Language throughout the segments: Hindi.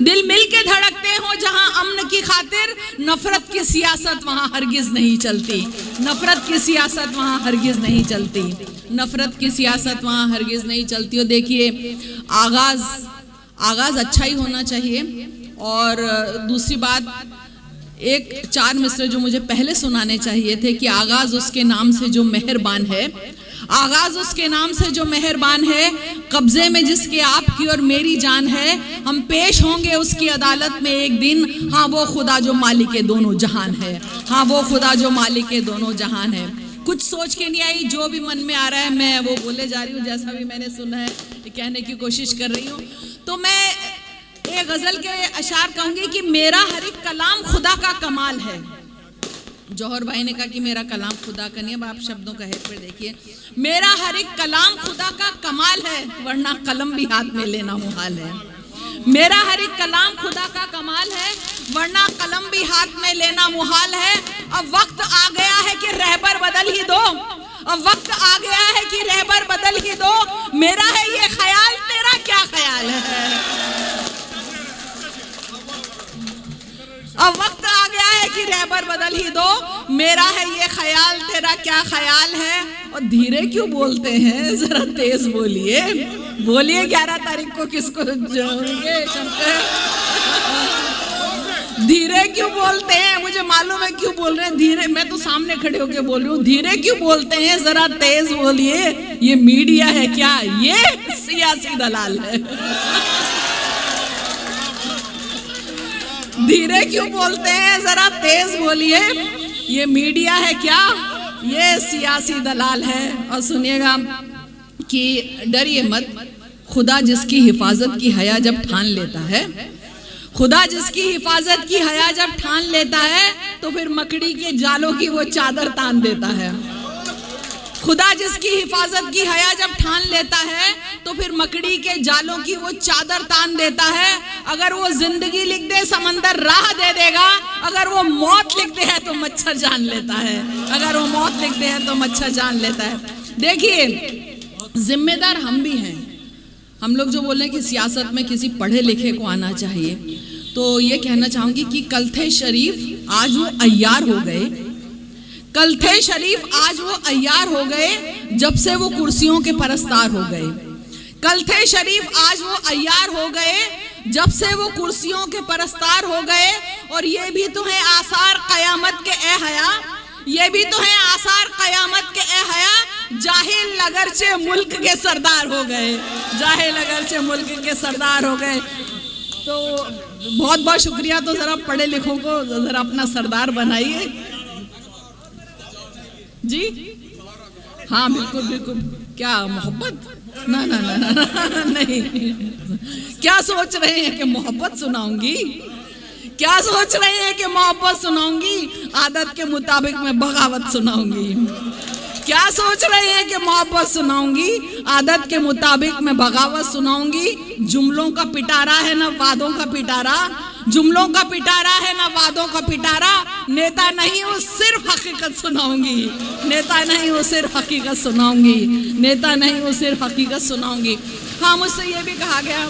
दिल मिल के धड़कते हो जहां अमन की खातिर, नफरत की सियासत वहां हरगिज नहीं चलती। नफरत की सियासत वहां हरगिज नहीं चलती। नफरत की सियासत वहां हरगिज नहीं चलती। और देखिए, आगाज अच्छा ही होना चाहिए। और दूसरी बात, एक 4 मिसरे जो मुझे पहले सुनाने चाहिए थे कि आगाज उसके नाम से जो मेहरबान है, आगाज उसके नाम से जो मेहरबान है, कब्जे में जिसके आपकी और मेरी जान है, हम पेश होंगे उसकी अदालत में एक दिन। हाँ वो खुदा जो मालिक दोनों जहान है, हाँ वो खुदा जो मालिक दोनों जहान है। कुछ सोच के नहीं आई, जो भी मन में आ रहा है मैं वो बोले जा रही हूँ, जैसा भी मैंने सुना है कहने की कोशिश कर रही हूँ। तो मैं एक गजल के अशार कहूंगी कि मेरा हर एक कलाम खुदा का कमाल है। जौहर भाई ने कहा कि मेरा कलाम खुदा का नहीं। अब आप शब्दों का हेर पे देखिए, मेरा हर एक कलाम खुदा का कमाल है, वरना कलम भी हाथ में लेना मुहाल है। मेरा हर एक कलाम खुदा का कमाल है, वरना कलम भी हाथ में लेना मुहाल है। अब वक्त आ गया है कि रहबर बदल ही दो, अब वक्त आ गया है कि रहबर बदल ही दो। मेरा है ये ख्याल, तेरा क्या ख्याल है। अब वक्त आ गया है कि रहबर बदल ही दो, मेरा है ये ख्याल, तेरा क्या ख्याल है। और धीरे क्यों बोलते हैं, जरा तेज बोलिए, बोलिए 11 तारीख को किसको जोड़ेंगे। धीरे क्यों बोलते हैं, मुझे मालूम है क्यों बोल रहे हैं धीरे, मैं तो सामने खड़े होके बोल रही हूँ। धीरे क्यों बोलते हैं, जरा तेज बोलिए। ये मीडिया है क्या, ये सियासी दलाल है। धीरे क्यों बोलते हैं, जरा तेज बोलिए। ये मीडिया है क्या, ये सियासी दलाल है। और सुनिएगा कि डरिए मत, खुदा जिसकी हिफाजत की हया जब ठान लेता है, खुदा जिसकी हिफाजत की हया जब ठान लेता है, तो फिर मकड़ी के जालों की वो चादर तान देता है। खुदा जिसकी हिफाजत की हया जब ठान लेता है, तो फिर मकड़ी के जालों की वो चादर तान देता है। अगर वो जिंदगी लिख दे समंदर राह दे देगा, अगर वो मौत लिख दे है तो मच्छर जान लेता है, अगर वो मौत लिख दे है तो मच्छर जान लेता है। देखिए, जिम्मेदार हम भी हैं। हम लोग जो बोल रहे हैं कि सियासत में किसी पढ़े लिखे को आना चाहिए, तो ये कहना चाहूंगी कि कलथे शरीफ आज वो अय्यार हो गए, कलथे शरीफ आज वो अय्यार हो गए जब से वो कुर्सियों के परस्तार हो गए। कलथे शरीफ आज वो अय्यार हो गए जब से वो कुर्सियों के परस्तार हो गए। और ये भी तो है आसार कयामत के ए हया, ये भी तो है आसार कयामत के ए हया, जाहिल अगरचे मुल्क के सरदार हो गए, जाहिल अगरचे मुल्क के सरदार हो गए। तो बहुत बहुत शुक्रिया। तो जरा पढ़े लिखों को जरा अपना सरदार बनाइए जी। हाँ बिल्कुल बिल्कुल। क्या मोहब्बत, ना ना ना ना नहीं। क्या सोच रहे हैं कि मोहब्बत सुनाऊंगी, क्या सोच रहे हैं कि मोहब्बत सुनाऊंगी, आदत के मुताबिक मैं बगावत सुनाऊंगी। क्या सोच रहे हैं कि मोहब्बत सुनाऊंगी, आदत के मुताबिक मैं बगावत सुनाऊंगी। जुमलों का पिटारा है ना वादों का पिटारा, जुमलों का पिटारा है ना वादों का पिटारा। नेता नहीं हूँ सिर्फ हकीकत सुनाऊंगी, नेता नहीं हूँ सिर्फ हकीकत सुनाऊंगी, नेता नहीं हूँ सिर्फ हकीकत सुनाऊंगी। हाँ, मुझसे ये भी कहा गया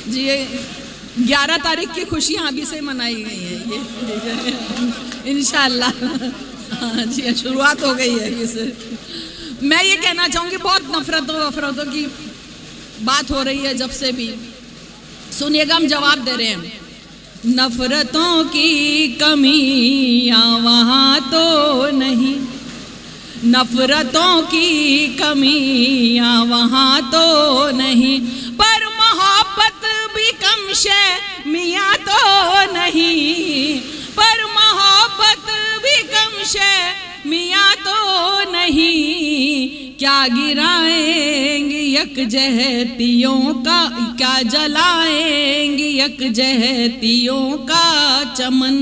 जी, 11 तारीख की खुशियाँ अभी से मनाई गई हैं ये इंशाअल्लाह। हाँ जी, शुरुआत हो गई है इसे। मैं ये कहना चाहूँगी, बहुत नफरतों की बात हो रही है जब से भी। सुनिएगा, हम जवाब दे रहे हैं। नफरतों की कमियाँ वहाँ तो नहीं, नफरतों की कमियाँ वहाँ तो नहीं, पर मोहब्बत भी कम शे मियाँ तो नहीं, पर मोहब्बत भी कम शे मियाँ तो नहीं। क्या गिराएंगे यकजहतियों का, क्या जलाएंगे यकजहतियों का चमन,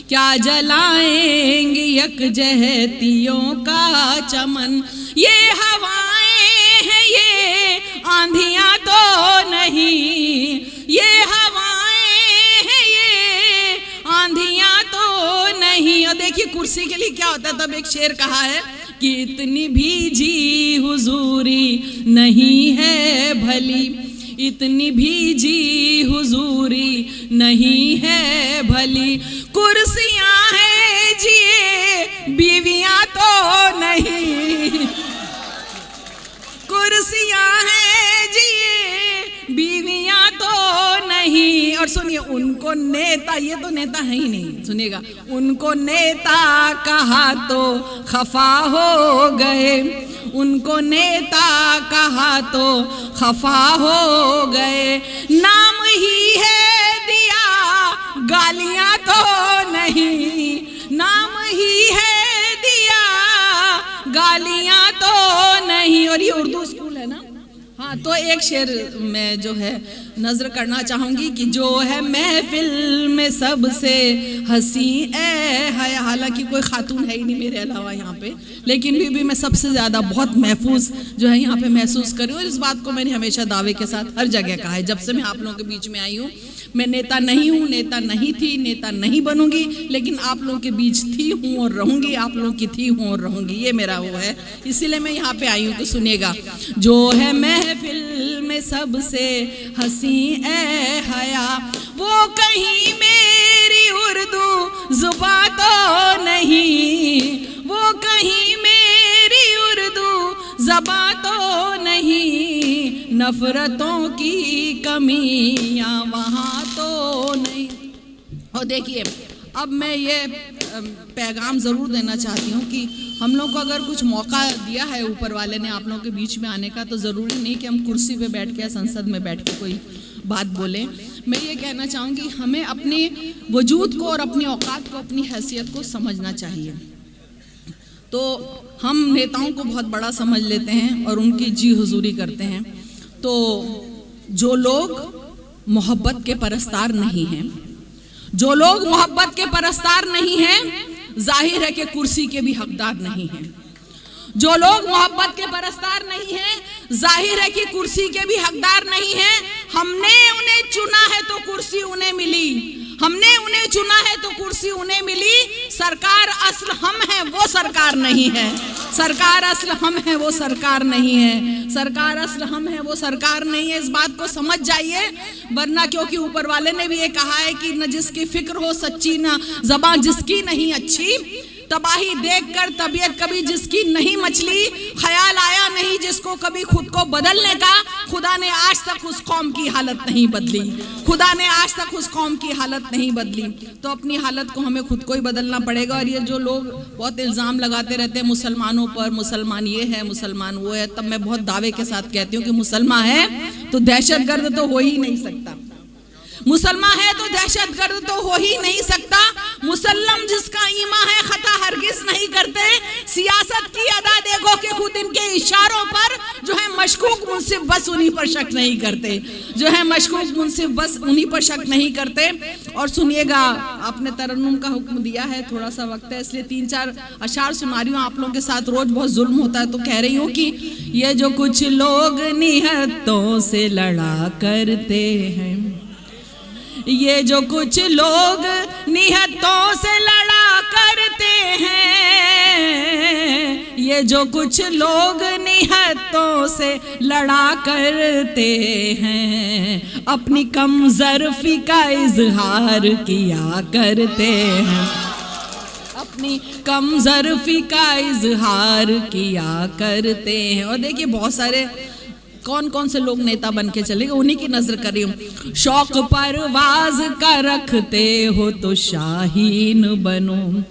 क्या जलाएंगे यकजहतियों का चमन। ये हवाएं हैं ये आंधियाँ तो नहीं, ये हवाएं हैं ये आंधियाँ तो नहीं। और देखिए, कुर्सी के लिए क्या होता है, तब एक शेर कहा है कि इतनी भी जी हुजूरी नहीं है भली, इतनी भी जी हुजूरी नहीं है भली। कुर्सियां हैं जिए बीवियां तो नहीं, कुर्सियां हैं जिए बीवियां तो नहीं। और सुनिए, उनको नेता, ये तो नेता है ही नहीं, सुनिएगा, उनको नेता कहा तो खफा हो गए, उनको नेता कहा तो खफा हो गए। नाम ही है दिया गालियां तो नहीं, नाम ही है दिया गालियां तो नहीं। और ये उर्दू स्कूल है ना, हाँ, तो एक शेर मैं जो है नजर करना चाहूंगी कि जो है महफिल में सबसे हंसी ए है, हालांकि कोई खातून है ही नहीं मेरे अलावा यहाँ पे, लेकिन भी मैं सबसे ज़्यादा बहुत महफूज जो है यहाँ पे महसूस कर रही हूँ। और इस बात को मैंने हमेशा दावे के साथ हर जगह कहा है, जब से मैं आप लोगों के बीच में आई हूँ। मैं नेता नहीं हूँ, नेता नहीं थी, नेता नहीं बनूंगी, लेकिन आप लोगों के बीच थी हूँ और रहूंगी, आप लोगों की थी हूँ और रहूंगी, ये मेरा वो है, इसीलिए मैं यहाँ पे आई हूँ। तो सुनिएगा, जो है महफिल में सबसे हंसी ए हया, वो कहीं मेरी उर्दू जुबा तो नहीं, वो कहीं मेरी उर्दू ज़बा तो नहीं, नफरतों की कमियां वहाँ तो नहीं। और देखिए, अब मैं ये पैगाम ज़रूर देना चाहती हूँ कि हम लोग को अगर कुछ मौका दिया है ऊपर वाले ने आप लोगों के बीच में आने का, तो ज़रूरी नहीं कि हम कुर्सी पे बैठ के या संसद में बैठ के कोई बात बोलें। मैं ये कहना चाहूँगी, हमें अपने वजूद को और अपनी औकात को, अपनी हैसियत को समझना चाहिए। तो हम नेताओं को बहुत बड़ा समझ लेते हैं और उनकी जी हुजूरी करते हैं। तो जो लोग मोहब्बत के परस्तार नहीं हैं, जो लोग मोहब्बत के परस्तार नहीं हैं, जाहिर है कि कुर्सी के भी हकदार नहीं हैं। जो लोग मोहब्बत के परस्तार नहीं हैं, जाहिर है कि कुर्सी के भी हकदार नहीं हैं। हमने उन्हें चुना है तो कुर्सी उन्हें मिली, हमने उन्हें चुना है तो कुर्सी उन्हें मिली। सरकार असल हम हैं, वो सरकार नहीं है। सरकार असल हम हैं, वो सरकार नहीं है। सरकार असल हम हैं, वो सरकार नहीं है। इस बात को समझ जाइए, वरना क्योंकि ऊपर वाले ने भी ये कहा है कि न जिसकी फिक्र हो सच्ची, न ज़बान जिसकी नहीं अच्छी, तबाही देखकर तबीयत कभी जिसकी नहीं मचली, ख्याल आया नहीं जिसको कभी खुद को बदलने का, खुदा ने आज तक उस कौम की हालत नहीं बदली, खुदा ने आज तक उस कौम की हालत नहीं बदली। तो अपनी हालत को हमें खुद को ही बदलना पड़ेगा। और ये जो लोग बहुत इल्ज़ाम लगाते रहते हैं मुसलमानों पर, मुसलमान ये है, मुसलमान वो है, तब मैं बहुत दावे के साथ कहती हूँ कि मुसलमान है तो दहशतगर्द तो हो ही नहीं सकता, मुसलमान है तो दहशतगर्द तो हो ही नहीं सकता। मुसल्लम जिसका ईमान है खता हरगिज नहीं करते। सियासत की अदा देखो कि खुद इनके इशारों पर जो है मशकूक मुनसिफ बस उन्हीं पर शक नहीं करते, जो है मशकूक मुनसिफ बस उन्हीं पर शक नहीं करते। और सुनिएगा, आपने तरन्नुम का हुक्म दिया है, थोड़ा सा वक्त है इसलिए 3-4 अशार सुना रही हूँ। आप लोगों के साथ रोज बहुत जुल्म होता है, तो कह रही हूँ कि ये जो कुछ लोग निहत्तों से लड़ा करते हैं, ये जो कुछ लोग निहत्तों से लड़ा करते हैं, ये जो कुछ लोग निहत्तों से लड़ा करते हैं, अपनी कमजरफी का इजहार किया करते हैं, अपनी कमजरफी का इजहार किया करते हैं। और देखिए, बहुत सारे कौन कौन से लोग नेता बन के चलेंगे, उन्हीं की नजर कर रही हूँ। शौक परवाज का रखते हो तो शाहीन बनो,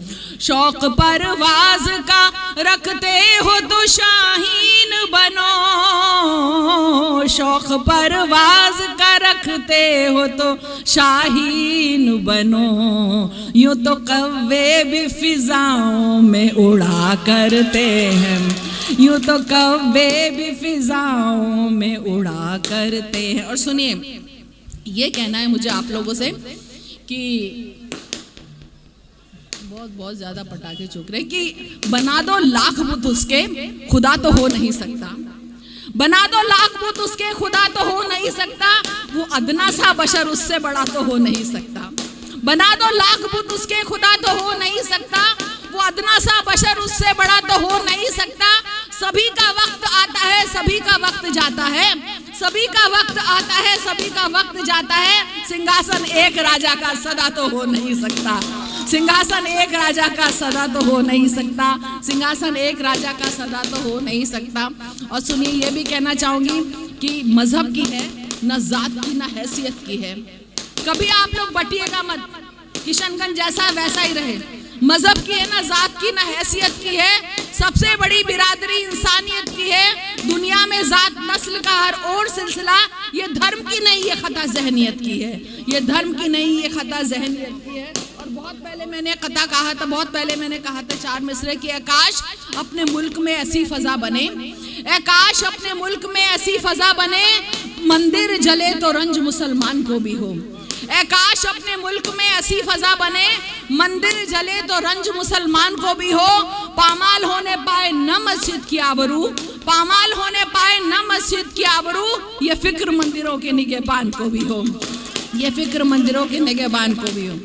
शौक परवाज का रखते हो तो शाहीन बनो, शौक परवाज का रखते हो तो शाहीन बनो, यूं तो कव्वे भी फिजाओं में उड़ा करते हैं, यूं तो कव्वे भी फिजाओं में उड़ा करते हैं। और सुनिए, ये कहना है मुझे आप लोगों से कि बहुत ज्यादा पटाखे चुक रहे कि बना दो लाख बुत उसके, खुदा तो हो नहीं सकता, बना दो लाख बुत उसके, खुदा तो हो नहीं सकता, वो अदना सा बशर उससे बड़ा तो हो नहीं सकता, बना दो लाख बुत उसके, खुदा तो हो नहीं सकता, वो अदना सा बशर उससे बड़ा तो हो नहीं सकता। सभी का वक्त आता है, सभी का वक्त जाता है, सभी का वक्त आता है, सभी का वक्त जाता है। सिंहासन एक राजा का सदा तो हो नहीं सकता, सिंहासन एक राजा का सदा तो हो नहीं सकता, सिंहासन एक राजा का सदा तो हो नहीं सकता। और सुनिए, ये भी कहना चाहूंगी कि मजहब की है न जात की न हैसियत की है। कभी आप लोग बटिएगा मत, किशनगंज जैसा वैसा ही रहे। मजहब की है ना जात की ना हैसियत की है। सबसे बड़ी बिरादरी इंसानियत की है। दुनिया में जात नस्ल का हर और सिलसिला ये धर्म की नहीं, ये खता जहनियत की है, ये धर्म की नहीं, ये खता जहनियत की है। और बहुत पहले मैंने कथा कहा था, बहुत पहले मैंने कहा था 4 मिसरे की, काश अपने मुल्क में ऐसी फजा बने, काश अपने मुल्क में ऐसी फजा बने, मंदिर जले तो रंज मुसलमान को भी हो। काश अपने मुल्क में ऐसी फजा बने, मंदिर जले तो रंज मुसलमान को भी हो। पामाल होने पाए न मस्जिद की आबरू, पामाल होने पाए न मस्जिद की आबरू, ये फिक्र मंदिरों के निगहबान को भी हो, ये फिक्र मंदिरों के निगहबान को भी हो।